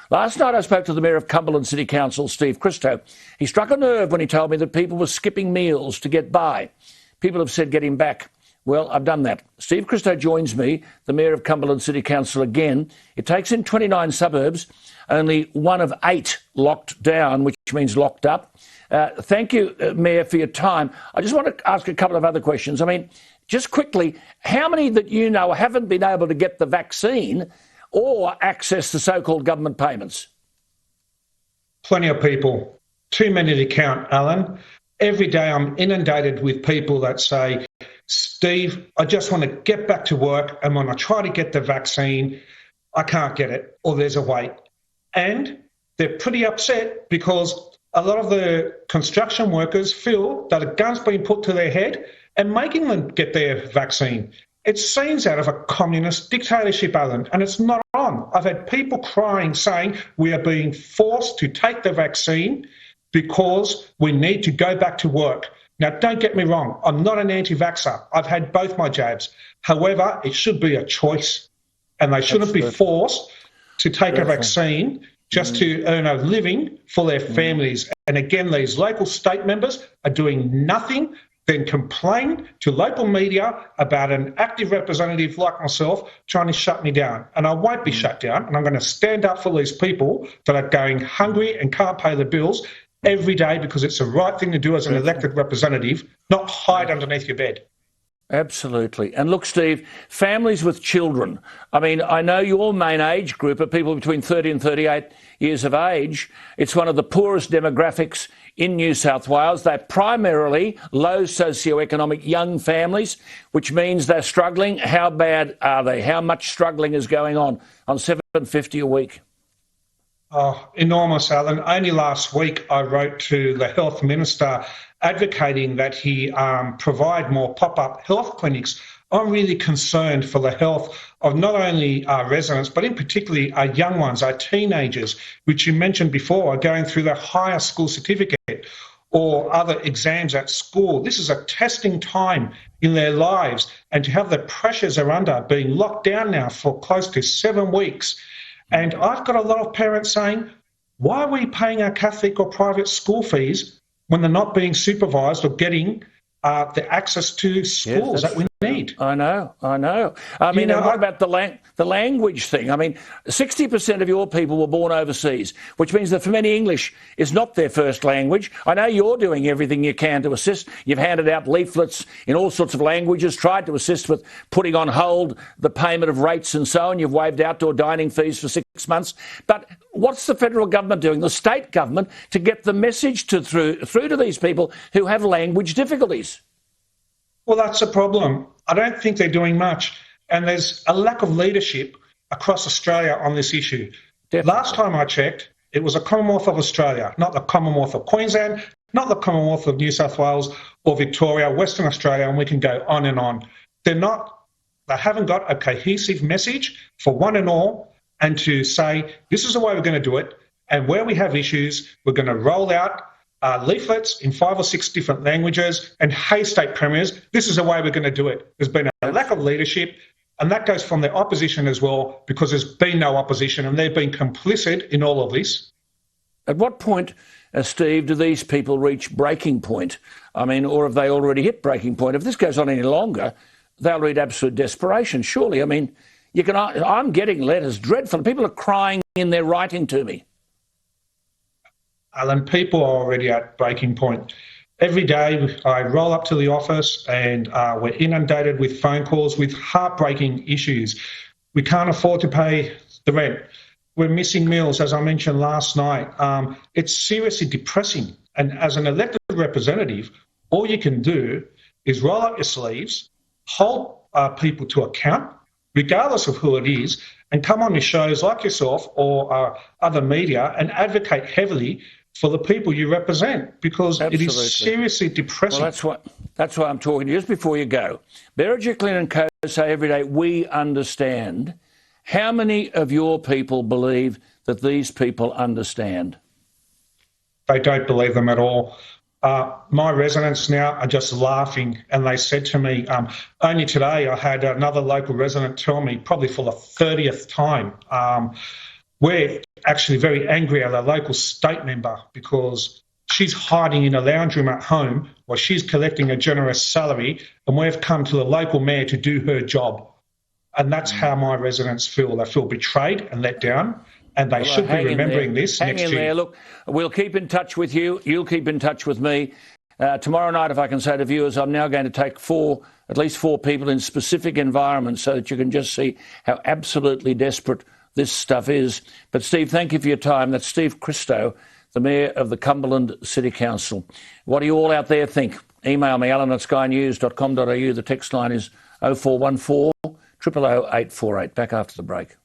Last night I spoke to the Mayor of Cumberland City Council, Steve Christou. He struck a nerve when he told me that people were skipping meals to get by. People have said get him back. Well, I've done that. Steve Christou joins me, the Mayor of Cumberland City Council again. It takes in 29 suburbs, only one of 8 locked down, which means locked up. Thank you, Mayor, for your time. I just want to ask a couple of other questions. I mean, just quickly, how many that you know haven't been able to get the vaccine or access to so-called government payments? Plenty of people. Too many to count, Alan. Every day I'm inundated with people that say, Steve, I just want to get back to work, and when I try to get the vaccine, I can't get it, or there's a wait. And they're pretty upset because a lot of the construction workers feel that a gun's been put to their head and making them get their vaccine. It's scenes out of a communist dictatorship, Alan, and it's not on. I've had people crying, saying we are being forced to take the vaccine because we need to go back to work. Now, don't get me wrong, I'm not an anti-vaxxer. I've had both my jabs. However, it should be a choice, and they shouldn't be forced to take a vaccine just to earn a living for their families. And again, these local state members are doing nothing then complain to local media about an active representative like myself trying to shut me down. And I won't be shut down, and I'm going to stand up for these people that are going hungry and can't pay the bills every day, because it's the right thing to do as an elected representative, not hide underneath your bed. Absolutely. And look, Steve, families with children. I mean, I know your main age group are people between 30 and 38 years of age. It's one of the poorest demographics in New South Wales. They're primarily low socioeconomic young families, which means they're struggling. How bad are they? How much struggling is going on $7.50 a week? Oh, enormous, Alan. Only last week I wrote to the Health Minister advocating that he provide more pop-up health clinics. I'm really concerned for the health of not only our residents, but in particularly our young ones, our teenagers, which you mentioned before, are going through their higher school certificate or other exams at school. This is a testing time in their lives, and to have the pressures they're under, being locked down now for close to 7 weeks. And I've got a lot of parents saying, why are we paying our Catholic or private school fees when they're not being supervised or getting the access to schools that we need? I know. I mean, what about the language thing? I mean, 60% of your people were born overseas, which means that for many English is not their first language. I know you're doing everything you can to assist. You've handed out leaflets in all sorts of languages, tried to assist with putting on hold the payment of rates and so on. You've waived outdoor dining fees for 6 months. But what's the federal government doing, the state government, to get the message through to these people who have language difficulties? Well, that's a problem. I don't think they're doing much. And there's a lack of leadership across Australia on this issue. Definitely. Last time I checked, it was a Commonwealth of Australia, not the Commonwealth of Queensland, not the Commonwealth of New South Wales or Victoria, Western Australia, and we can go on and on. They haven't got a cohesive message for one and all, and to say, this is the way we're going to do it. And where we have issues, we're going to roll out leaflets in 5 or 6 different languages, and hey, state premiers, this is the way we're going to do it. There's been a lack of leadership, and that goes from the opposition as well, because there's been no opposition and they've been complicit in all of this. At what point, Steve, do these people reach breaking point? I mean, or have they already hit breaking point? If this goes on any longer, they'll reach absolute desperation, surely. I mean, I'm getting letters, dreadful. People are crying in their writing to me. Alan, people are already at breaking point. Every day I roll up to the office and we're inundated with phone calls with heartbreaking issues. We can't afford to pay the rent. We're missing meals, as I mentioned last night. It's seriously depressing. And as an elected representative, all you can do is roll up your sleeves, hold people to account, regardless of who it is, and come on to shows like yourself or other media and advocate heavily for the people you represent, because Absolutely. It is seriously depressing. Well, that's why I'm talking to you. Just before you go, Berejiklian and co say every day, we understand. How many of your people believe that these people understand? They don't believe them at all. My residents now are just laughing, and they said to me, only today I had another local resident tell me, probably for the 30th time, we're actually very angry at our local state member because she's hiding in a lounge room at home while she's collecting a generous salary, and we've come to the local mayor to do her job. And that's how my residents feel. They feel betrayed and let down, and they should be remembering this next year. Hang in there. Look, we'll keep in touch with you. You'll keep in touch with me. Tomorrow night, if I can say to viewers, I'm now going to take at least four people in specific environments so that you can just see how absolutely desperate this stuff is. But, Steve, thank you for your time. That's Steve Christou, the Mayor of the Cumberland City Council. What do you all out there think? Email me, alan@skynews.com.au. The text line is 0414 000 848. Back after the break.